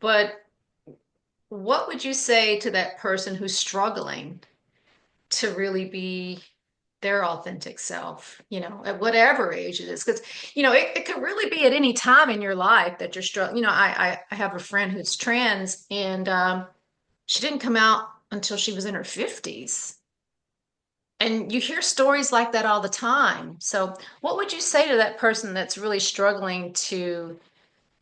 But what would you say to that person who's struggling to really be their authentic self, at whatever age it is? Because, it could really be at any time in your life that you're struggling. I have a friend who's trans, and she didn't come out until she was in her 50s. And you hear stories like that all the time. So, what would you say to that person that's really struggling to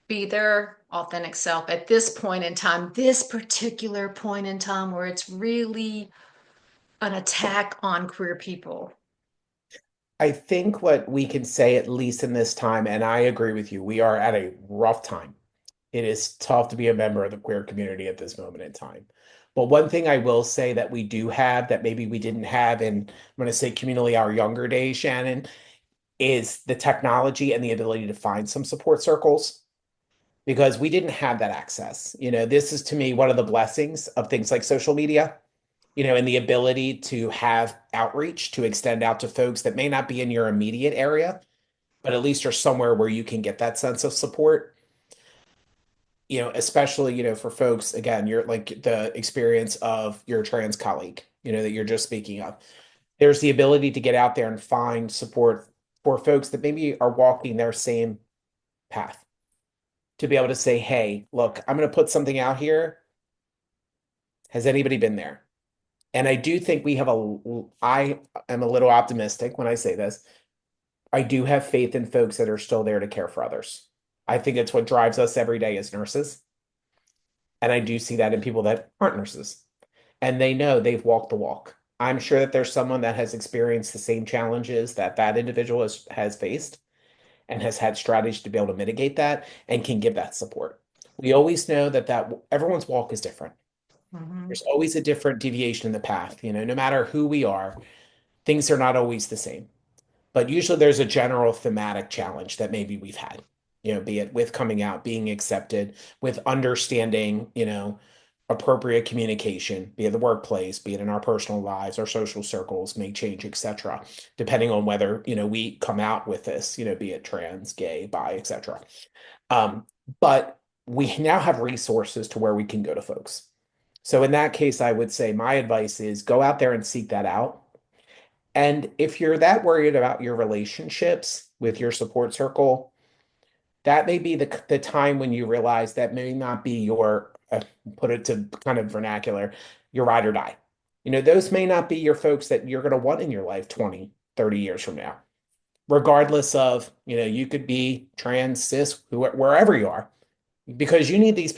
be their authentic self at this point in time, this particular point in time where it's really an attack on queer people? I think what we can say, at least in this time, and I agree with you, we are at a rough time. It is tough to be a member of the queer community at this moment in time. But one thing I will say that we do have that maybe we didn't have in, I'm going to say communally our younger days, Shannon, is the technology and the ability to find some support circles because we didn't have that access. This is to me one of the blessings of things like social media, and the ability to have outreach to extend out to folks that may not be in your immediate area, but at least are somewhere where you can get that sense of support. Especially, for folks, again, you're like the experience of your trans colleague, that you're just speaking of. There's the ability to get out there and find support for folks that maybe are walking their same path, to be able to say, hey, look, I'm going to put something out here. Has anybody been there? And I do think I am a little optimistic when I say this. I do have faith in folks that are still there to care for others. I think it's what drives us every day as nurses. And I do see that in people that aren't nurses. And they know they've walked the walk. I'm sure that there's someone that has experienced the same challenges that that individual has faced and has had strategies to be able to mitigate that and can give that support. We always know that everyone's walk is different. Mhm. There's always a different deviation in the path. No matter who we are, things are not always the same. But usually there's a general thematic challenge that maybe we've had, be it with coming out, being accepted, with understanding, appropriate communication, be it the workplace, be it in our personal lives, our social circles may change, etc., depending on whether, we come out with this, be it trans, gay, bi, etc. Um, but we now have resources to where we can go to folks. So in that case, I would say my advice is go out there and seek that out. And if you're that worried about your relationships with your support circle, that may be the time when you realize that may not be your, put it to kind of vernacular, your ride or die. Those may not be your folks that you're going to want in your life 20, 30 years from now. Regardless of, you could be trans, cis, wherever you are, because you need these people.